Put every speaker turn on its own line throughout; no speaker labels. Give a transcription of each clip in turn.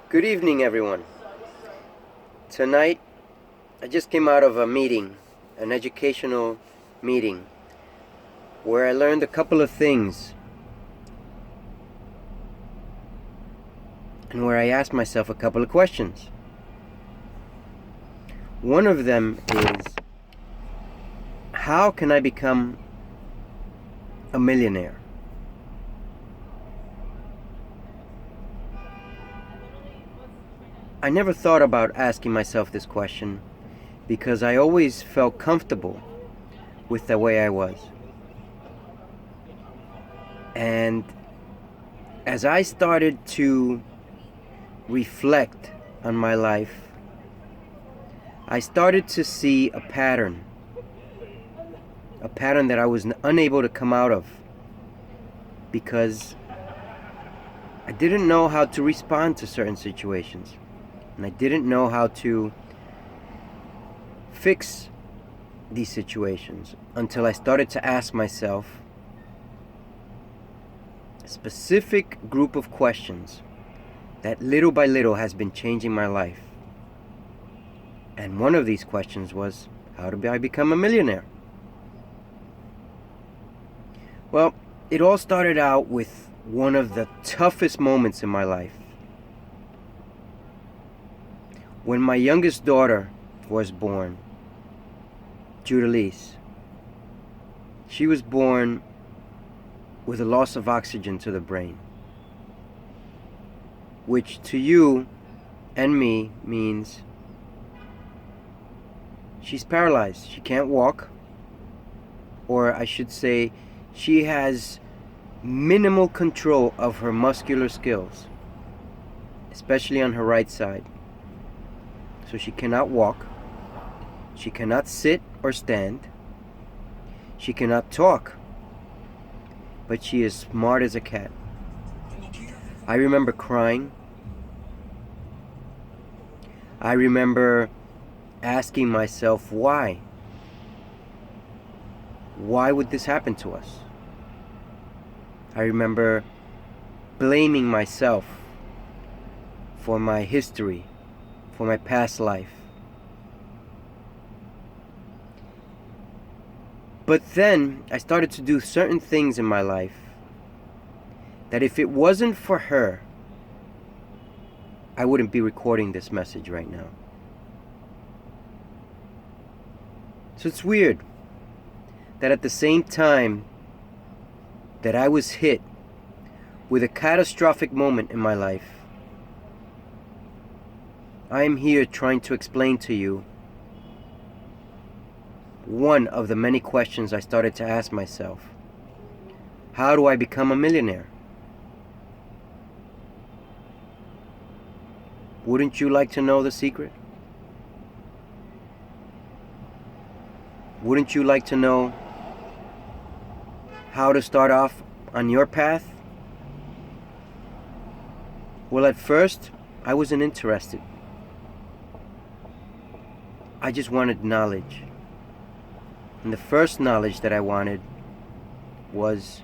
Good evening, everyone. Tonight, I just came out of a meeting, an educational meeting, where I learned a couple of things and where I asked myself a couple of questions. One of them is, how can I become a millionaire? I never thought about asking myself this question because I always felt comfortable with the way I was. And as I started to reflect on my life, I started to see a pattern that I was unable to come out of because I didn't know how to respond to certain situations, and I didn't know how to fix these situations until I started to ask myself a specific group of questions that little by little has been changing my life. And one of these questions was, how do I become a millionaire? Well, it all started out with one of the toughest moments in my life. When my youngest daughter was born, Judalise, she was born with a loss of oxygen to the brain, which to you and me means she's paralyzed. She can't walk, or I should say, she has minimal control of her muscular skills, especially on her right side. So she cannot walk, she cannot sit or stand, she cannot talk, but she is smart as a cat. I remember crying. I remember asking myself, why? Why would this happen to us? I remember blaming myself for my history, for my past life. But then I started to do certain things in my life that if it wasn't for her, I wouldn't be recording this message right now. So it's weird that at the same time that I was hit with a catastrophic moment in my life, I am here trying to explain to you one of the many questions I started to ask myself. How do I become a millionaire? Wouldn't you like to know the secret? Wouldn't you like to know how to start off on your path? Well, at first, I wasn't interested. I just wanted knowledge. And the first knowledge that I wanted was,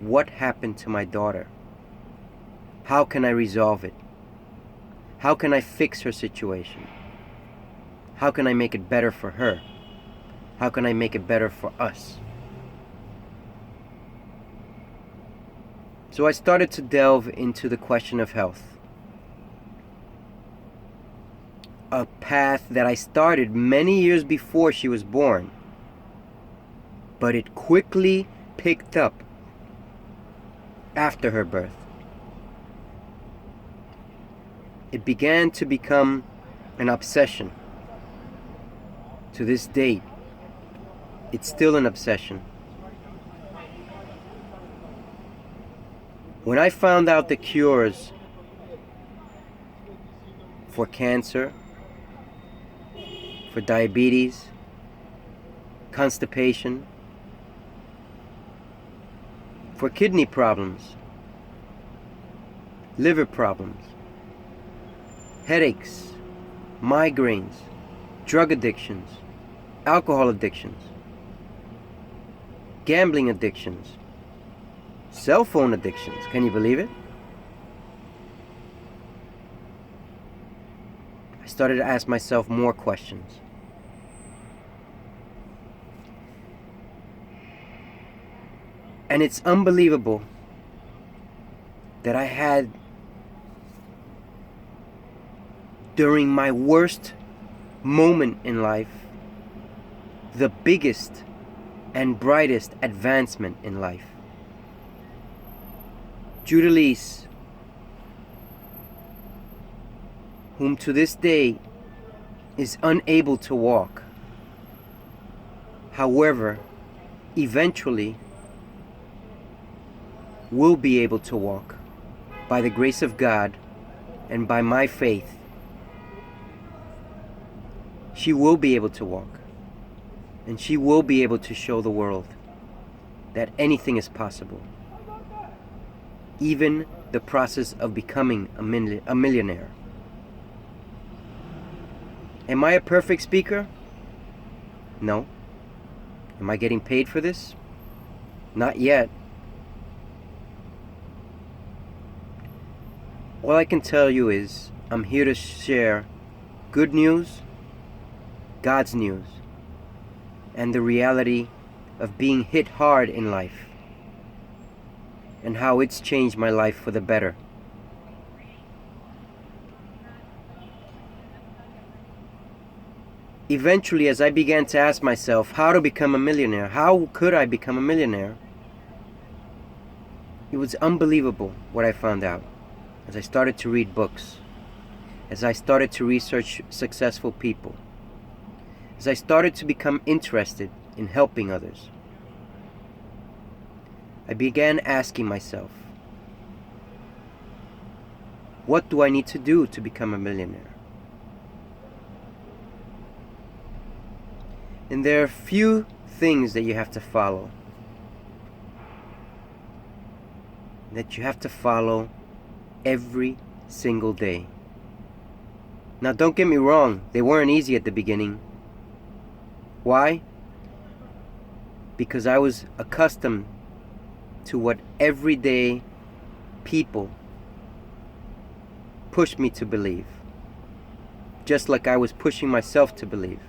what happened to my daughter? How can I resolve it? How can I fix her situation? How can I make it better for her? How can I make it better for us? So I started to delve into the question of health. A path that I started many years before she was born, but it quickly picked up after her birth. It began to become an obsession. To this date, it's still an obsession. When I found out the cures for cancer, for diabetes, constipation, for kidney problems, liver problems, headaches, migraines, drug addictions, alcohol addictions, gambling addictions, cell phone addictions. Can you believe it? I started to ask myself more questions. And it's unbelievable that I had, during my worst moment in life, the biggest and brightest advancement in life. Judalise, whom to this day is unable to walk, however, eventually will be able to walk by the grace of God and by my faith. She will be able to walk, and she will be able to show the world that anything is possible, even the process of becoming a millionaire. Am I a perfect speaker? No. Am I getting paid for this? Not yet. All I can tell you is I'm here to share good news, God's news, and the reality of being hit hard in life, and how it's changed my life for the better. Eventually, as I began to ask myself how to become a millionaire, how could I become a millionaire, it was unbelievable what I found out. As I started to read books, as I started to research successful people, as I started to become interested in helping others, I began asking myself, what do I need to do to become a millionaire? And there are few things that you have to follow. That you have to follow every single day. Now, don't get me wrong, they weren't easy at the beginning. Why? Because I was accustomed to what everyday people pushed me to believe, just like I was pushing myself to believe.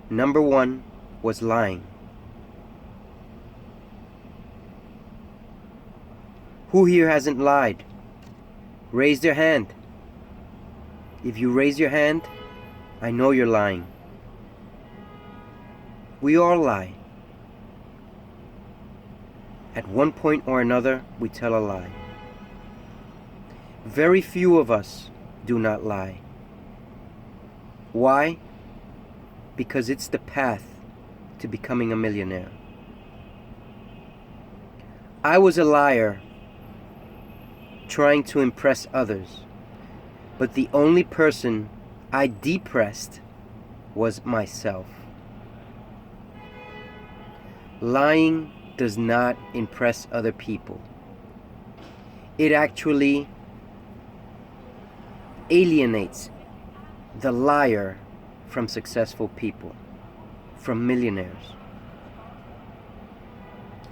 Number one was lying. Who here hasn't lied? Raise their hand. If you raise your hand, I know you're lying. We all lie. At one point or another, we tell a lie. Very few of us do not lie. Why? Because it's the path to becoming a millionaire. I was a liar trying to impress others, but the only person I depressed was myself. Lying does not impress other people. It actually alienates the liar from successful people, from millionaires.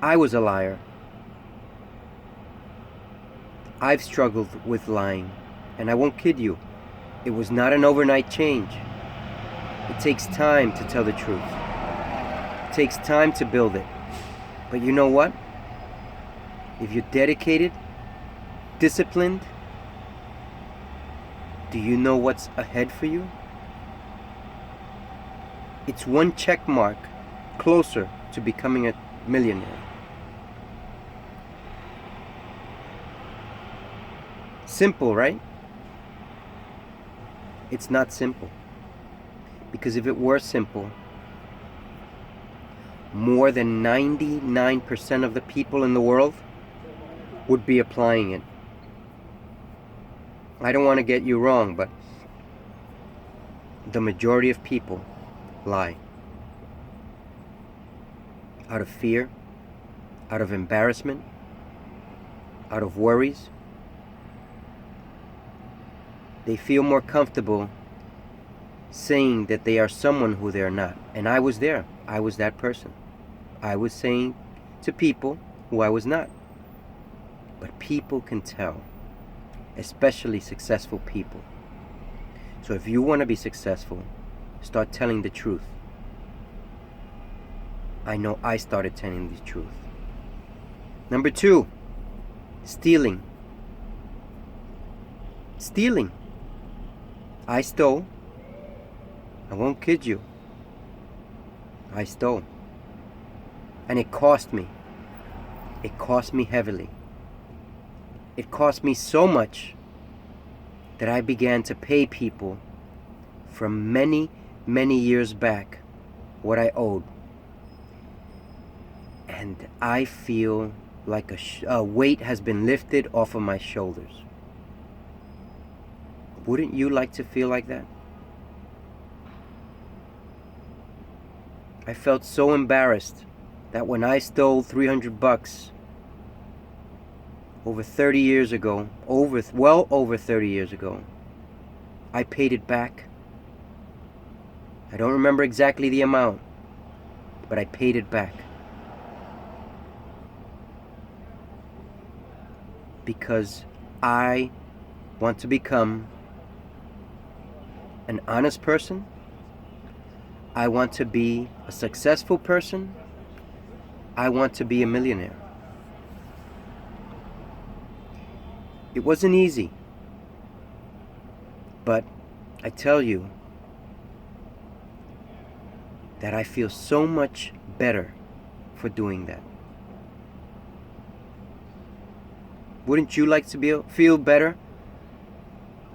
I was a liar. I've struggled with lying, and I won't kid you, it was not an overnight change. It takes time to tell the truth. It takes time to build it. But you know what? If you're dedicated, disciplined, do you know what's ahead for you? It's one check mark closer to becoming a millionaire. Simple, right? It's not simple. Because if it were simple, more than 99% of the people in the world would be applying it. I don't want to get you wrong, but the majority of people lie. Out of fear, out of embarrassment, out of worries. They feel more comfortable saying that they are someone who they're not. And I was there. I was that person. I was saying to people who I was not. But people can tell. especially successful people. So if you want to be successful, start telling the truth. I know I started telling the truth. Number 2, stealing. Stealing. I stole. I won't kid you. I stole. And it cost me. It cost me heavily. It cost me so much that I began to pay people from many, many years back what I owed. And I feel like a weight has been lifted off of my shoulders. Wouldn't you like to feel like that? I felt so embarrassed that when I stole $300 over 30 years ago, well over 30 years ago, I paid it back. I don't remember exactly the amount, but I paid it back. Because I want to become an honest person. I want to be a successful person. I want to be a millionaire. It wasn't easy, but I tell you that I feel so much better for doing that. Wouldn't you like to feel better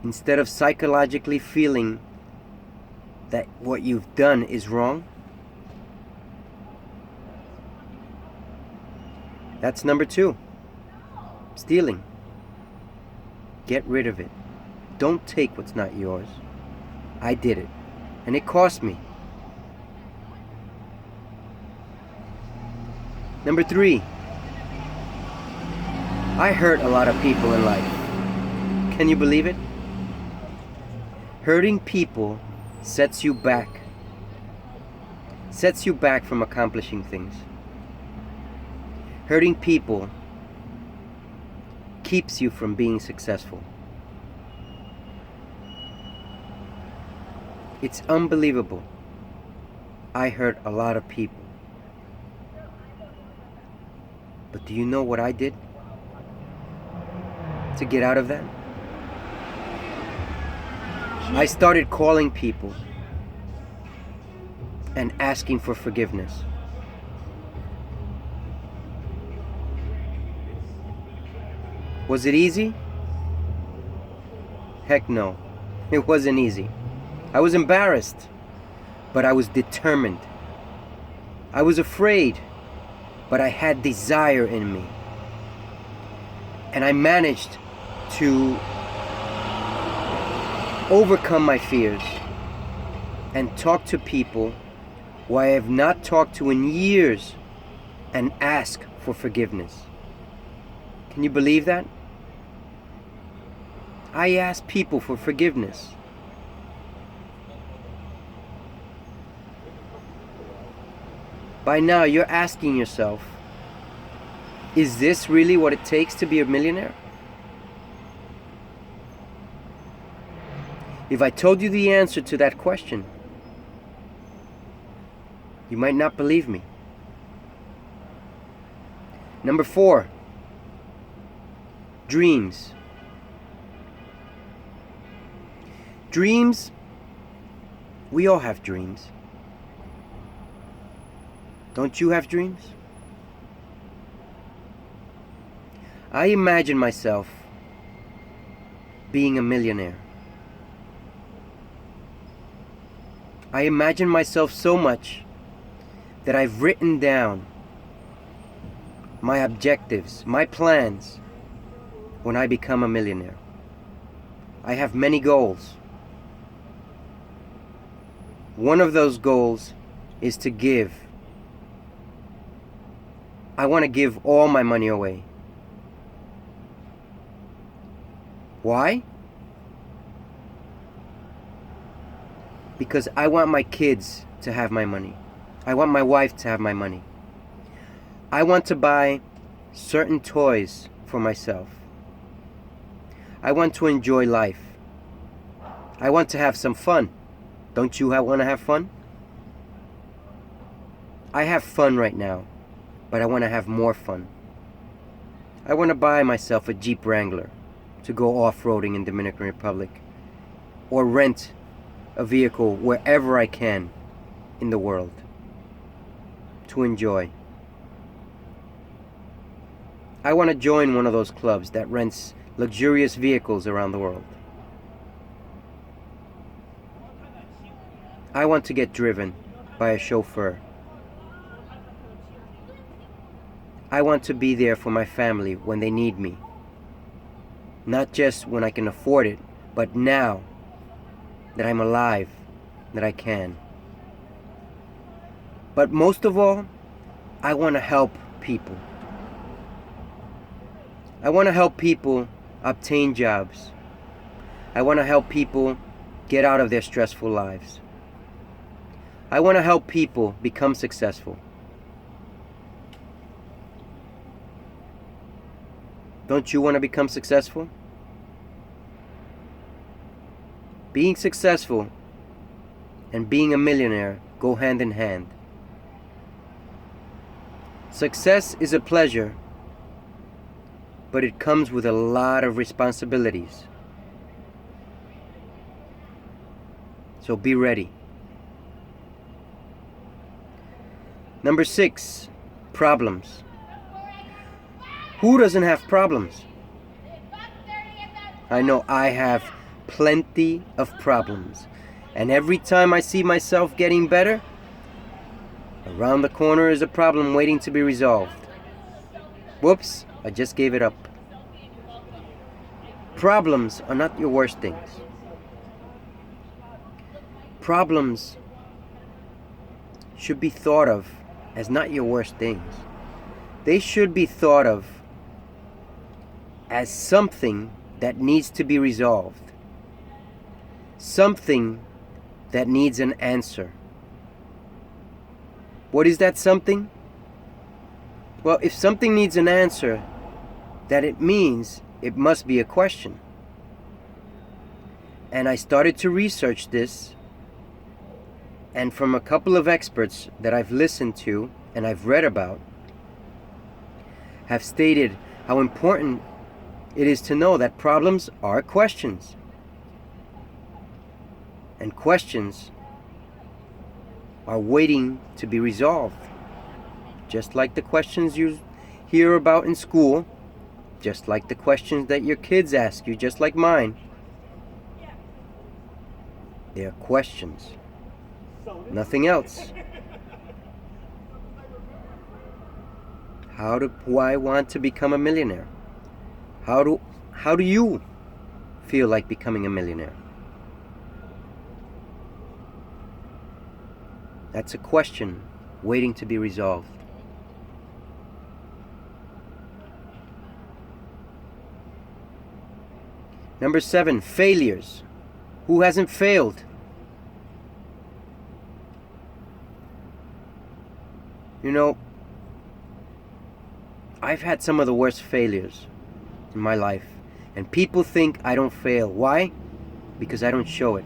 instead of psychologically feeling that what you've done is wrong? That's number 2. Stealing. Get rid of it. Don't take what's not yours. I did it, and it cost me. Number 3. I hurt a lot of people in life. Can you believe it? Hurting people sets you back. Sets you back from accomplishing things. Hurting people keeps you from being successful. It's unbelievable. I hurt a lot of people. But do you know what I did to get out of that? I started calling people and asking for forgiveness. Was it easy? Heck no. It wasn't easy. I was embarrassed, but I was determined. I was afraid, but I had desire in me. And I managed to overcome my fears and talk to people who I have not talked to in years and ask for forgiveness. Can you believe that? I ask people for forgiveness. By now you're asking yourself, is this really what it takes to be a millionaire? If I told you the answer to that question, you might not believe me. Number 4, dreams. Dreams, we all have dreams. Don't you have dreams? I imagine myself being a millionaire. I imagine myself so much that I've written down my objectives, my plans when I become a millionaire. I have many goals. One of those goals is to give. I want to give all my money away. Why? Because I want my kids to have my money. I want my wife to have my money. I want to buy certain toys for myself. I want to enjoy life. I want to have some fun. Don't you want to have fun? I have fun right now, but I want to have more fun. I want to buy myself a Jeep Wrangler to go off-roading in Dominican Republic, or rent a vehicle wherever I can in the world to enjoy. I want to join one of those clubs that rents luxurious vehicles around the world. I want to get driven by a chauffeur. I want to be there for my family when they need me. Not just when I can afford it, but now that I'm alive, that I can. But most of all, I want to help people. I want to help people obtain jobs. I want to help people get out of their stressful lives. I want to help people become successful. Don't you want to become successful? Being successful and being a millionaire go hand in hand. Success is a pleasure, but it comes with a lot of responsibilities. So be ready. Number 6, problems. Who doesn't have problems? I know I have plenty of problems. And every time I see myself getting better, around the corner is a problem waiting to be resolved. Whoops, I just gave it up. Problems are not your worst things. Problems should be thought of as not your worst things. They should be thought of as something that needs to be resolved. Something that needs an answer. What is that something? Well, if something needs an answer, that it means it must be a question. And I started to research this, and from a couple of experts that I've listened to and I've read about, have stated how important it is to know that problems are questions. And questions are waiting to be resolved. Just like the questions you hear about in school, just like the questions that your kids ask you, just like mine. They are questions. Nothing else. How do I want to become a millionaire? How do you feel like becoming a millionaire? That's a question waiting to be resolved. Number 7, failures. Who hasn't failed? You know, I've had some of the worst failures in my life, and people think I don't fail. Why? Because I don't show it.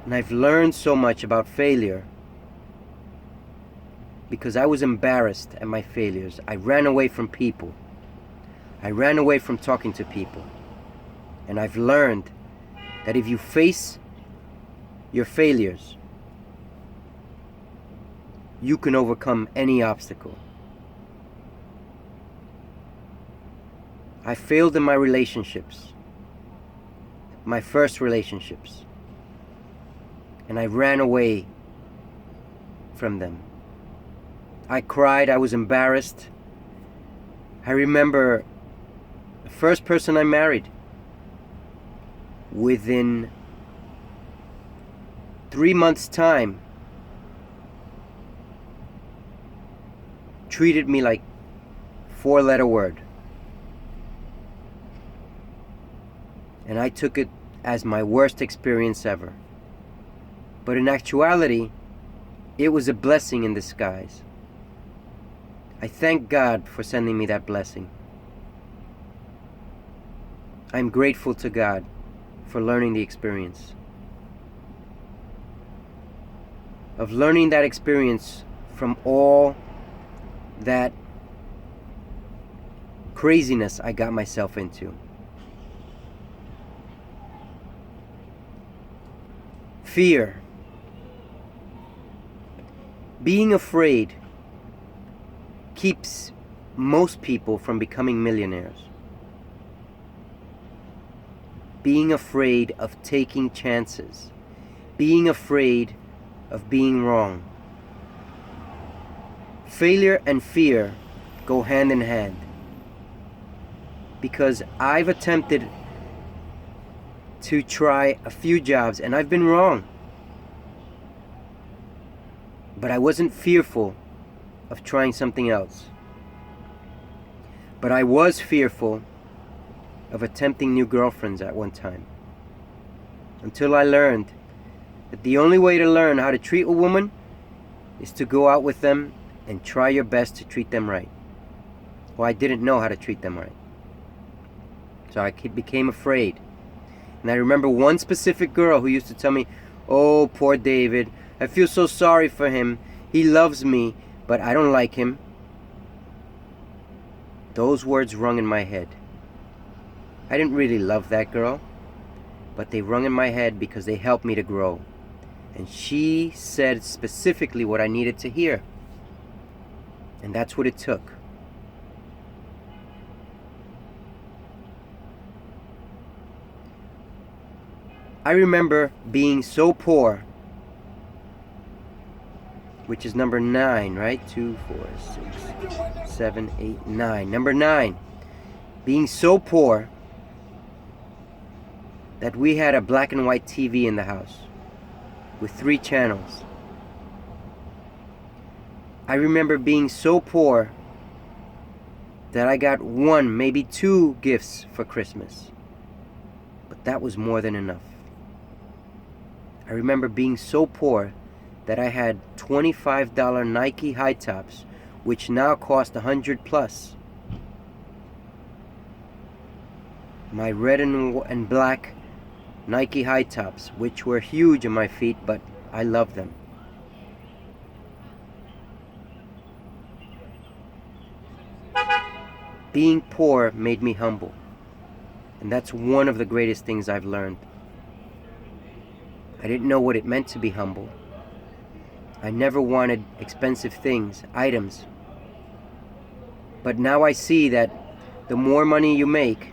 And I've learned so much about failure because I was embarrassed at my failures. I ran away from people. I ran away from talking to people. And I've learned that if you face your failures, you can overcome any obstacle. I failed in my relationships, my first relationships, and I ran away from them. I cried, I was embarrassed. I remember the first person I married, within 3 months' time, treated me like 4-letter word. And I took it as my worst experience ever. But in actuality, it was a blessing in disguise. I thank God for sending me that blessing. I'm grateful to God for learning the experience. Of learning that experience from all that craziness I got myself into. Fear. Being afraid keeps most people from becoming millionaires. Being afraid of taking chances. Being afraid of being wrong. Failure and fear go hand in hand. Because I've attempted to try a few jobs and I've been wrong. But I wasn't fearful of trying something else. But I was fearful of attempting new girlfriends at one time. Until I learned that the only way to learn how to treat a woman is to go out with them and try your best to treat them right. Well, I didn't know how to treat them right. So I became afraid. And I remember one specific girl who used to tell me, "Oh, poor David, I feel so sorry for him. He loves me, but I don't like him." Those words rung in my head. I didn't really love that girl, but they rung in my head because they helped me to grow. And she said specifically what I needed to hear. And that's what it took. I remember being so poor, which is number 9, right? 2, 4, 6, 7, 8, 9. Number 9. Being so poor that we had a black and white TV in the house with 3 channels. I remember being so poor that I got 1, maybe 2 gifts for Christmas. But that was more than enough. I remember being so poor that I had $25 Nike high tops, which now cost $100 plus. My red and black Nike high tops, which were huge on my feet, but I love them. Being poor made me humble. And that's one of the greatest things I've learned. I didn't know what it meant to be humble. I never wanted expensive things, items. But now I see that the more money you make,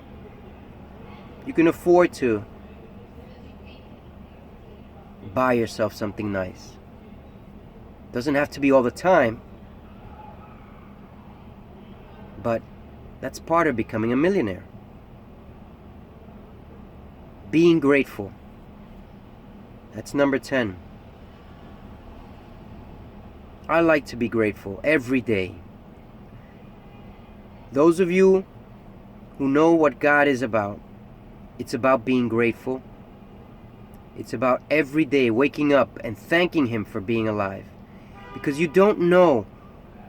you can afford to buy yourself something nice. Doesn't have to be all the time, but that's part of becoming a millionaire. Being grateful. That's number 10. I like to be grateful every day. Those of you who know what God is about, it's about being grateful. It's about every day waking up and thanking Him for being alive. Because you don't know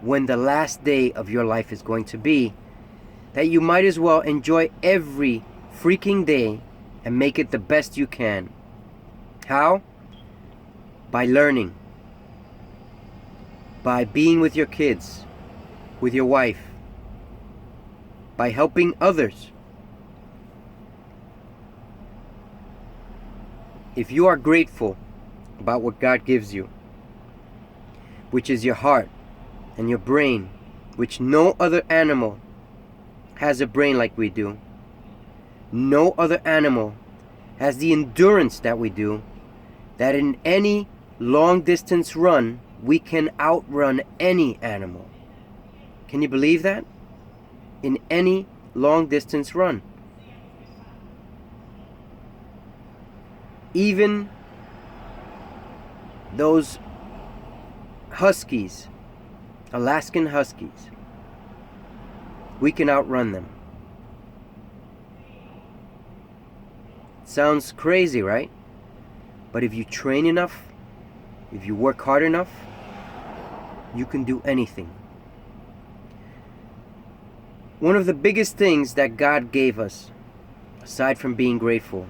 when the last day of your life is going to be, that you might as well enjoy every freaking day and make it the best you can. How? By learning. By being with your kids, with your wife. By helping others. If you are grateful about what God gives you, which is your heart and your brain, which no other animal has a brain like we do. No other animal has the endurance that we do, that in any long distance run, we can outrun any animal. Can you believe that? In any long distance run. Even those huskies, Alaskan huskies, we can outrun them. Sounds crazy, right? But if you train enough, if you work hard enough, you can do anything. One of the biggest things that God gave us aside from being grateful,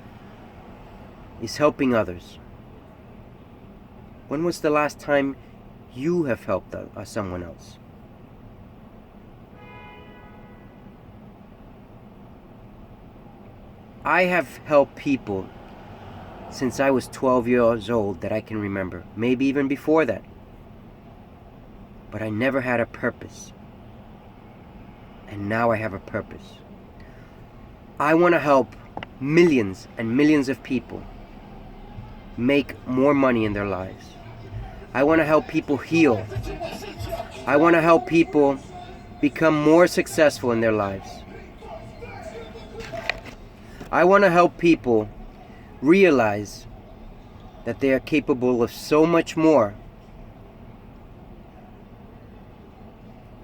is helping others. When was the last time you have helped someone else? I have helped people since I was 12 years old that I can remember, maybe even before that. But I never had a purpose. And now I have a purpose. I want to help millions and millions of people make more money in their lives. I want to help people heal. I want to help people become more successful in their lives. I want to help people realize that they are capable of so much more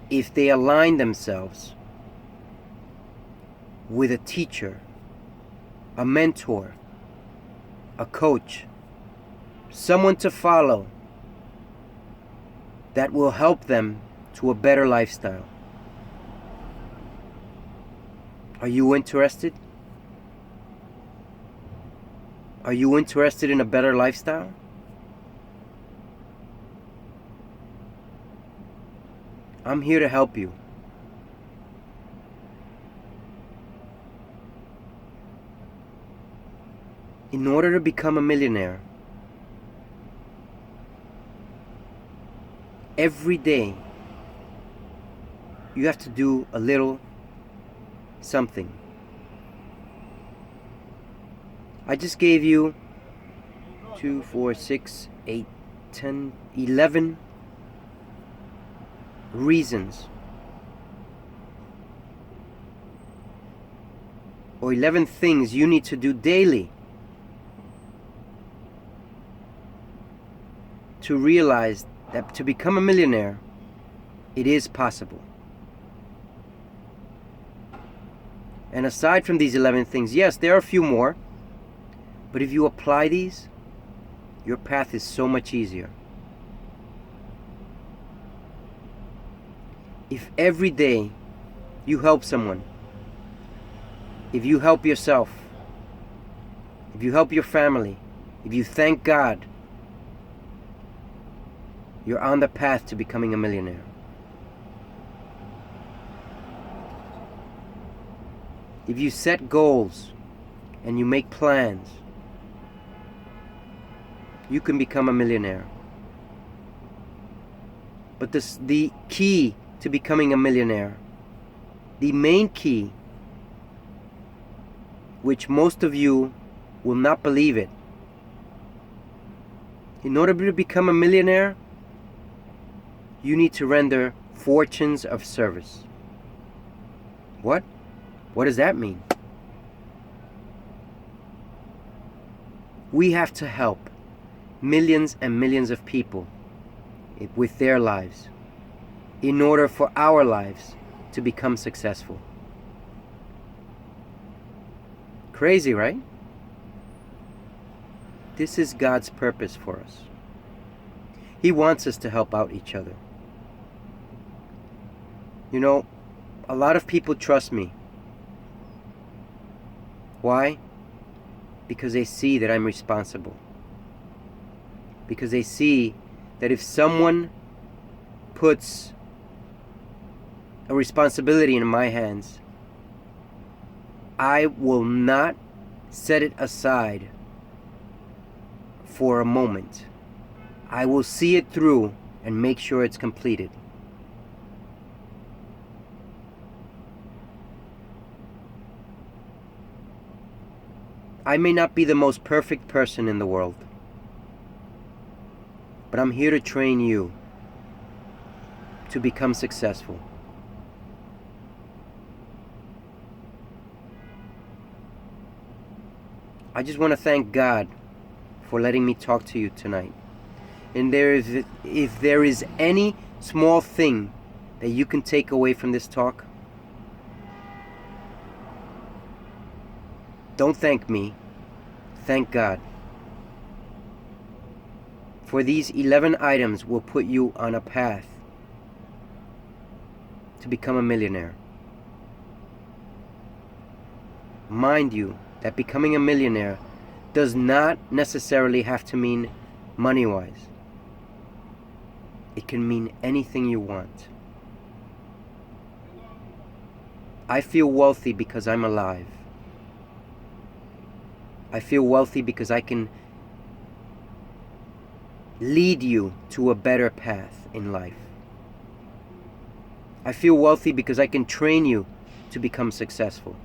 if they align themselves with a teacher, a mentor, a coach, someone to follow that will help them to a better lifestyle. Are you interested? Are you interested in a better lifestyle? I'm here to help you. In order to become a millionaire, every day you have to do a little something. I just gave you 2, 4, 6, 8, 10, 11 reasons or 11 things you need to do daily to realize that to become a millionaire, it is possible. And aside from these 11 things, yes, there are a few more, but if you apply these, your path is so much easier. If every day you help someone, if you help yourself, if you help your family, if you thank God, you're on the path to becoming a millionaire. If you set goals and you make plans, you can become a millionaire. But the key to becoming a millionaire, the main key, which most of you will not believe it, in order to become a millionaire, you need to render fortunes of service. What? What does that mean? We have to help millions and millions of people with their lives in order for our lives to become successful. Crazy, right? This is God's purpose for us. He wants us to help out each other. You know, a lot of people trust me. Why? Because they see that I'm responsible. Because they see that if someone puts a responsibility in my hands, I will not set it aside for a moment. I will see it through and make sure it's completed. I may not be the most perfect person in the world, but I'm here to train you to become successful. I just want to thank God for letting me talk to you tonight. And if there is any small thing that you can take away from this talk, don't thank me, thank God. For these 11 items will put you on a path to become a millionaire. mind you that becoming a millionaire does not necessarily have to mean money-wise. It can mean anything you want. I feel wealthy because I'm alive. I feel wealthy because I can lead you to a better path in life. I feel wealthy because I can train you to become successful.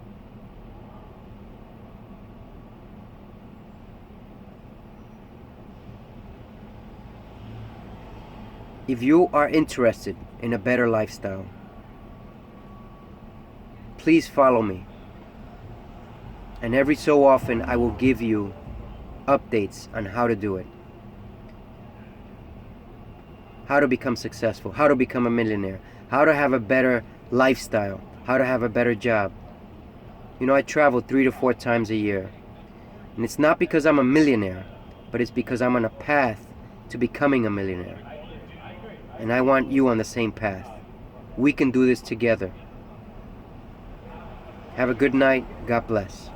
If you are interested in a better lifestyle, please follow me. And every so often I will give you updates on how to do it. How to become successful, how to become a millionaire, how to have a better lifestyle, how to have a better job. You know, I travel 3 to 4 times a year. And it's not because I'm a millionaire, but it's because I'm on a path to becoming a millionaire. And I want you on the same path. We can do this together. Have a good night. God bless.